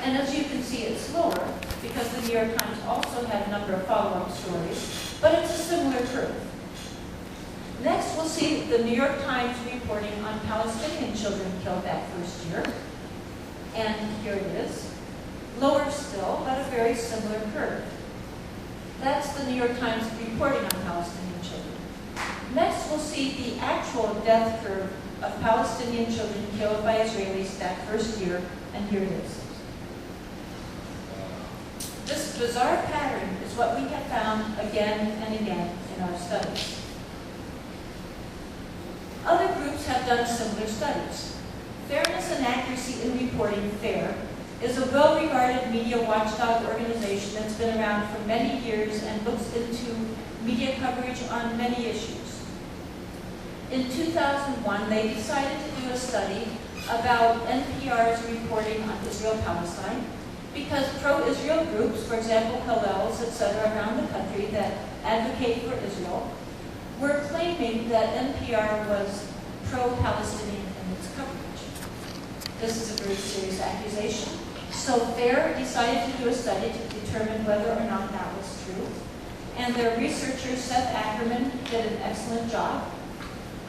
And as you can see, it's lower because the New York Times also had a number of follow-up stories, but it's a similar curve. Next, we'll see the New York Times reporting on Palestinian children killed that first year. And here it is. Lower still, but a very similar curve. That's the New York Times reporting on Palestinian children. Next, we'll see the actual death curve of Palestinian children killed by Israelis that first year, and here it is. This bizarre pattern is what we have found again and again in our studies. Other groups have done similar studies. Fairness and Accuracy in Reporting, FAIR, is a well-regarded media watchdog organization that's been around for many years and looks into media coverage on many issues. In 2001, they decided to do a study about NPR's reporting on Israel-Palestine because pro-Israel groups, for example, Hillels, etc., around the country that advocate for Israel, were claiming that NPR was pro-Palestinian in its coverage. This is a very serious accusation. So FAIR decided to do a study to determine whether or not that was true. And their researcher, Seth Ackerman, did an excellent job.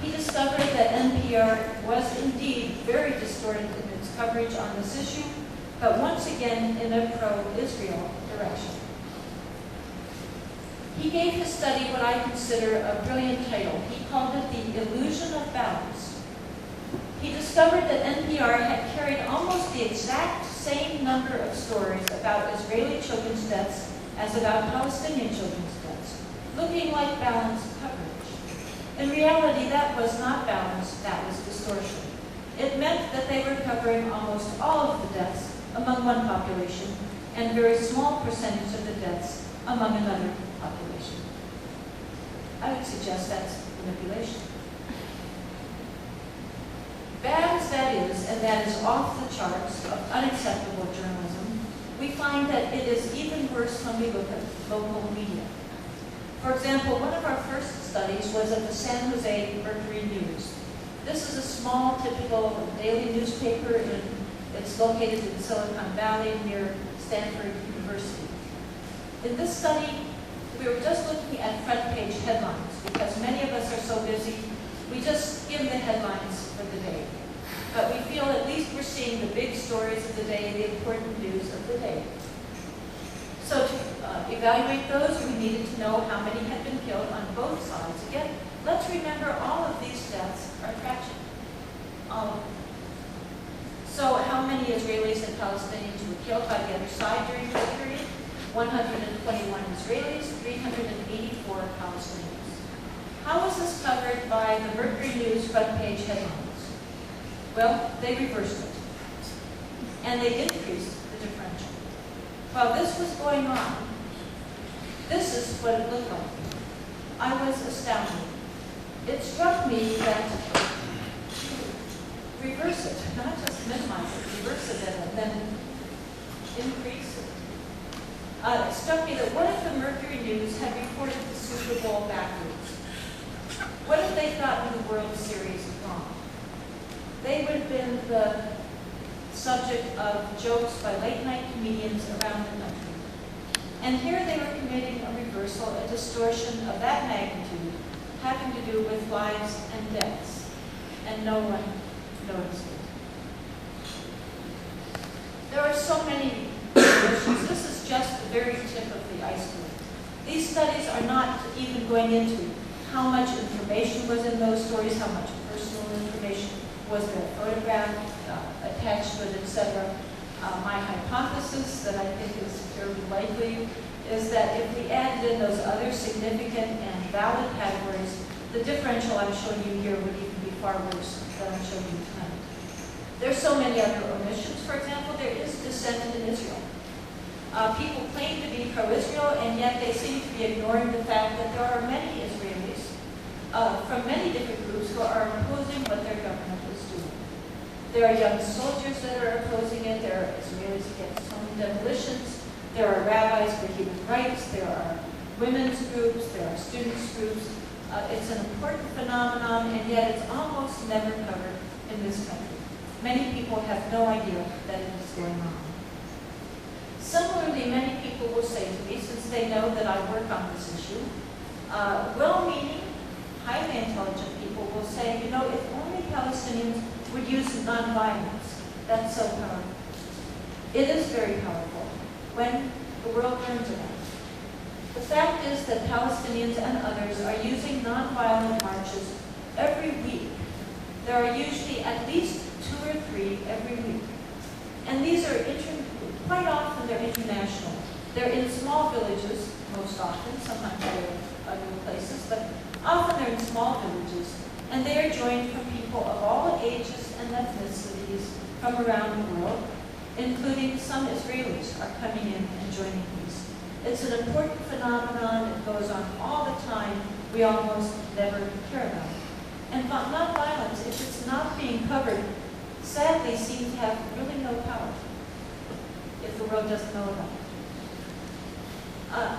He discovered that NPR was indeed very distorted in its coverage on this issue, but once again in a pro-Israel direction. He gave his study what I consider a brilliant title. He called it The Illusion of Balance. He discovered that NPR had carried almost the exact same number of stories about Israeli children's deaths as about Palestinian children's deaths, looking like balanced coverage. In reality, that was not balance, that was distortion. It meant that they were covering almost all of the deaths among one population and a very small percentage of the deaths among another population. I would suggest that's manipulation. Bad as that is, and that is off the charts of unacceptable journalism, we find that it is even worse when we look at local media. For example, one of our first studies was at the San Jose Mercury News. This is a small, typical daily newspaper, and it's located in Silicon Valley near Stanford University. In this study, we were just looking at front page headlines because many of us are so busy, we just skim the headlines for the day. But we feel at least we're seeing the big stories of the day, the important news of the day. So to evaluate those, we needed to know how many had been killed on both sides. Again, let's remember all of these deaths are tragic. All of them. So how many Israelis and Palestinians were killed by the other side during this period? 121 Israelis, 384 Palestinians. How was this covered by the Mercury News front page headlines? Well, they reversed it. And they increased the differential. While this was going on, this is what it looked like. I was astounded. It struck me that reverse it, not just minimize it, reverse it and then increase it. It struck me that what if the Mercury News had reported the Super Bowl backwards? What if they gotten the World Series wrong? They would have been the subject of jokes by late-night comedians around the country. And here they were committing a reversal, a distortion of that magnitude, having to do with lives and deaths, and no one noticed it. There are so many issues. This is just the very tip of the iceberg. These studies are not even going into how much information was in those stories, how much personal information was there, photograph attached to it, etc. My hypothesis that I think is fairly likely is that if we added in those other significant and valid categories, the differential I'm showing you here would even be far worse than I'm showing you tonight. There's so many other omissions. For example, there is dissent in Israel. People claim to be pro-Israel, and yet they seem to be ignoring the fact that there are many Israelis from many different groups who are opposing what their government is doing. There are young soldiers that are opposing it. There are Israelis against home demolitions. There are rabbis for human rights. There are women's groups. There are students' groups. It's an important phenomenon, and yet it's almost never covered in this country. Many people have no idea that it is going on. Similarly, many people will say to me, since they know that I work on this issue, well-meaning, highly intelligent people will say, you know, if only Palestinians would use nonviolence, that's so powerful. It is very powerful when the world learns about it. The fact is that Palestinians and others are using nonviolent marches every week. There are usually at least 2 or 3 every week. And these are quite often they're international. They're in small villages, most often, sometimes they're in other places, but often they're in small villages. And they are joined from people of all ages and ethnicities from around the world, including some Israelis are coming in and joining these. It's an important phenomenon. It goes on all the time. We almost never hear about it. And nonviolence, if it's not being covered, sadly seems to have really no power if the world doesn't know about it.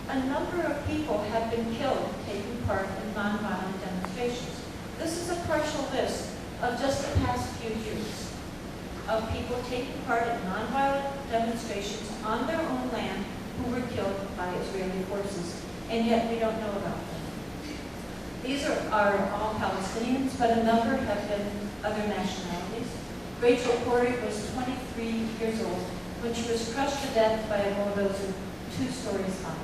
A number of people have been killed taking part in nonviolent demonstrations. This is a partial list of just the past few years of people taking part in nonviolent demonstrations on their own land who were killed by Israeli forces, and yet we don't know about them. These are all Palestinians, but a number have been other nationalities. Rachel Corrie was 23 years old when she was crushed to death by a bulldozer 2 stories high.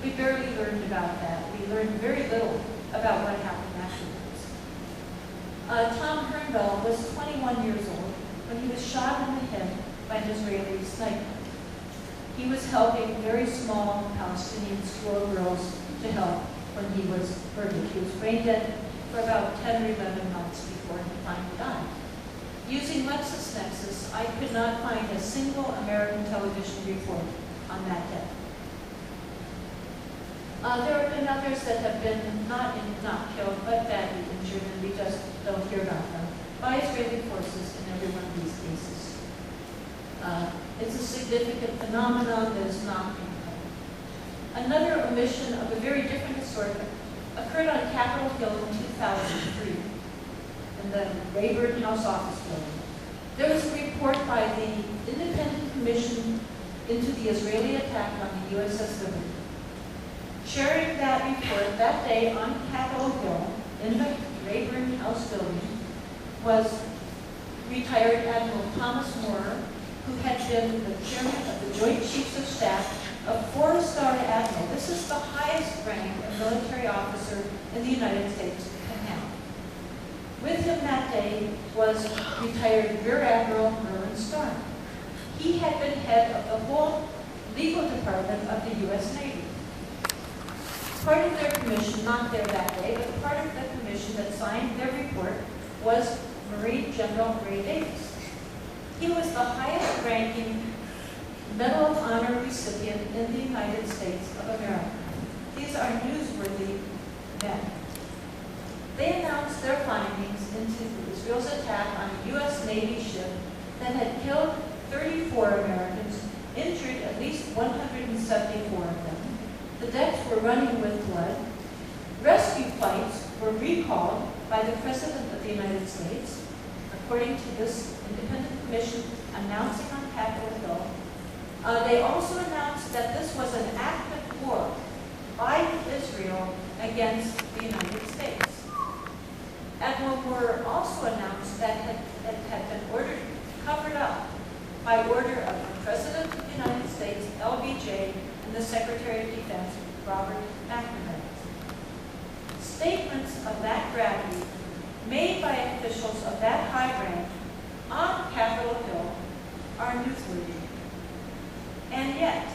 We barely learned about that. We learned very little about what happened afterwards. Tom Hernbell was 21 years old when he was shot in the head by an Israeli sniper. He was helping very small Palestinian schoolgirls to help when he was murdered. He was brain dead for about 10 or 11 months before he finally died. Using LexisNexis, I could not find a single American television report on that death. There have been others that have been not killed, but badly injured, and we just don't hear about them, by Israeli forces in every one of these cases. It's a significant phenomenon that is not being covered. Another omission of a very different sort occurred on Capitol Hill in 2003, in the Rayburn House Office building. There was a report by the Independent Commission into the Israeli attack on the USS Liberty. Sharing that report that day on Capitol Hill in the Rayburn House building was retired Admiral Thomas Moore, who had been the chairman of the Joint Chiefs of Staff, a 4-star admiral. This is the highest rank a military officer in the United States can have. With him that day was retired Rear Admiral Merlin Starr. He had been head of the whole legal department of the U.S. Navy. Part of their commission, not there that day, but part of the commission that signed their report was Marine General Ray Davis. He was the highest ranking Medal of Honor recipient in the United States of America. These are newsworthy men. They announced their findings into Israel's attack on a U.S. Navy ship that had killed 34 Americans, injured at least 174 of them. The decks were running with blood. Rescue flights were recalled by the President of the United States, according to this independent commission announcing on Capitol Hill. They also announced that this was an act of war by Israel against the United States. Admiral Moore also announced that it had been covered up by order of the President of the United States, LBJ, and the Secretary of Defense, Robert McNamara. Statements of that gravity made by officials of that high rank on Capitol Hill are newsworthy. And yet,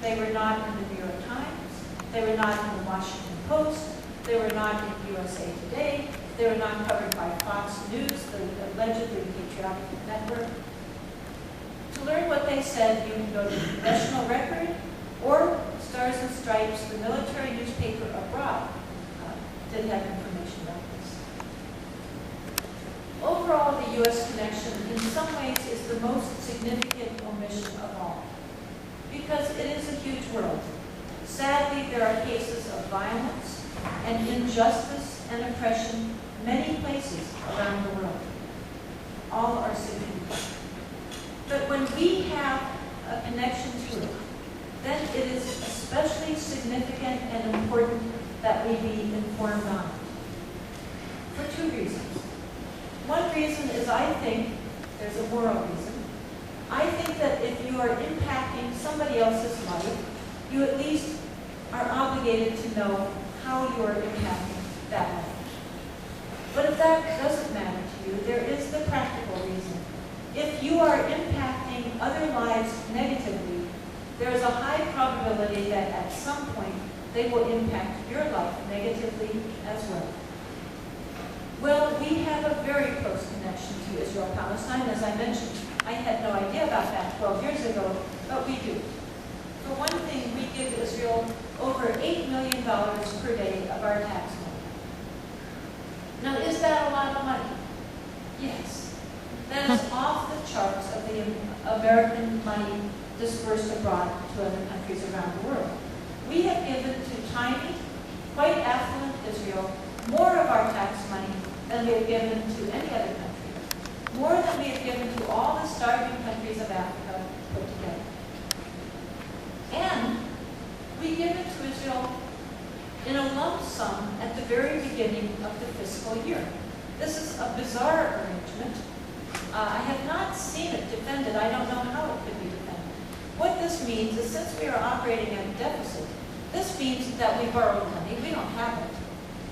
they were not in the New York Times, they were not in the Washington Post, they were not in USA Today, they were not covered by Fox News, the allegedly patriotic network. To learn what they said, you can go to the Congressional Record or Stars and Stripes, the military newspaper abroad, did have information about this. Overall, the U.S. connection in some ways is the most significant omission of all, because it is a huge world. Sadly, there are cases of violence and injustice and oppression many places around the world. All are significant. But when we have connection to it, then it is especially significant and important that we be informed on it. For two reasons. One reason is I think, there's a moral reason, I think that if you are impacting somebody else's life, you at least are obligated to know how you are impacting that life. But if that doesn't matter to you, there is the practical reason. If you are impacting other lives negatively, there is a high probability that at some point they will impact your life negatively as well. Well, we have a very close connection to Israel-Palestine. As I mentioned, I had no idea about that 12 years ago, but we do. For one thing, we give Israel over $8 million per day of our tax money. Now, is that a lot of money? Yes. That is off the charts of the American money dispersed abroad to other countries around the world. We have given to tiny, quite affluent Israel more of our tax money than we have given to any other country. More than we have given to all the starving countries of Africa put together. And we give it to Israel in a lump sum at the very beginning of the fiscal year. This is a bizarre arrangement. I have not seen it defended. I don't know how it could be defended. What this means is, since we are operating at a deficit, this means that we borrow the money. We don't have it.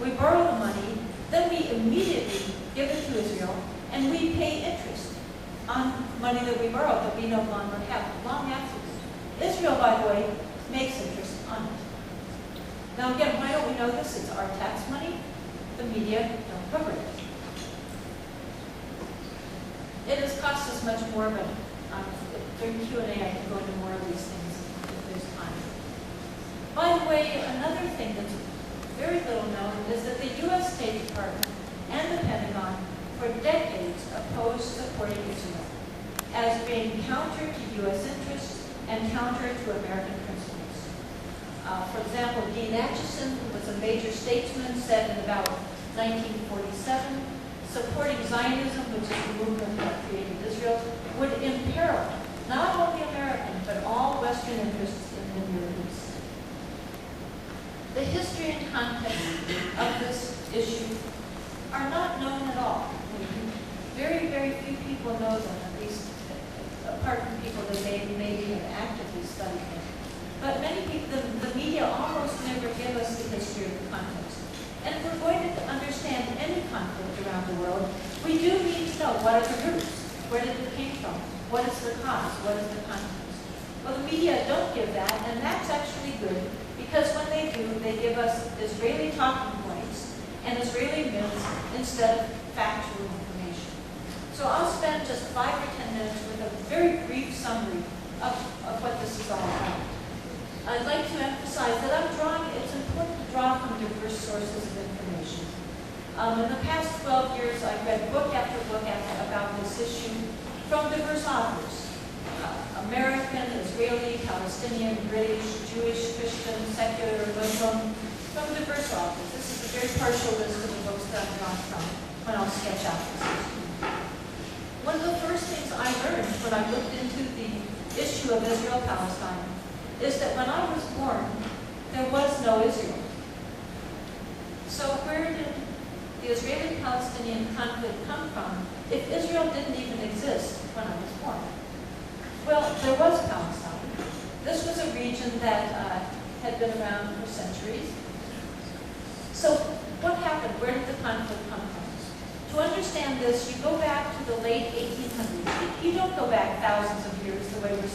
We borrow the money, then we immediately give it to Israel, and we pay interest on money that we borrowed that we no longer have, long after this. Israel, by the way, makes interest on it. Now again, why don't we know this? It's our tax money. The media don't cover it. It has cost us much more, but during Q&A I can go into more of these things if there's time. By the way, another thing that's very little known is that the U.S. State Department and the Pentagon for decades opposed supporting Israel as being counter to U.S. interests and counter to American principles. For example, Dean Acheson, who was a major statesman, said in about 1947, supporting Zionism, which is the movement that created Israel, would imperil not only American, but all Western interests in the Near East. The history and context of this issue are not known at all. Very, very few people know them, at least apart from people that maybe have actively studied them. But many people, the media almost never give us the history of the context. And if we're going to understand any conflict around the world, we do need to know what are the roots, where did it came from, what is the cause, what is the context. Well, the media don't give that, and that's actually good, because when they do, they give us Israeli talking points and Israeli myths instead of factual information. So I'll spend just 5 or 10 minutes with a very brief summary of what this is all about. I'd like to emphasize that it's important to draw from diverse sources of information. In the past 12 years, I've read book after book about this issue from diverse authors. American, Israeli, Palestinian, British, Jewish, Christian, secular, Muslim, from diverse authors. This is a very partial list of the books that I've drawn from when I'll sketch out this issue. One of the first things I learned when I looked into the issue of Israel-Palestine is that when I was born, there was no Israel. So where did the Israeli-Palestinian conflict come from if Israel didn't even exist when I was born? Well, there was Palestine. This was a region that had been around for centuries. So what happened? Where did the conflict come from? To understand this, you go back to the late 1800s. You don't go back thousands of years the way we're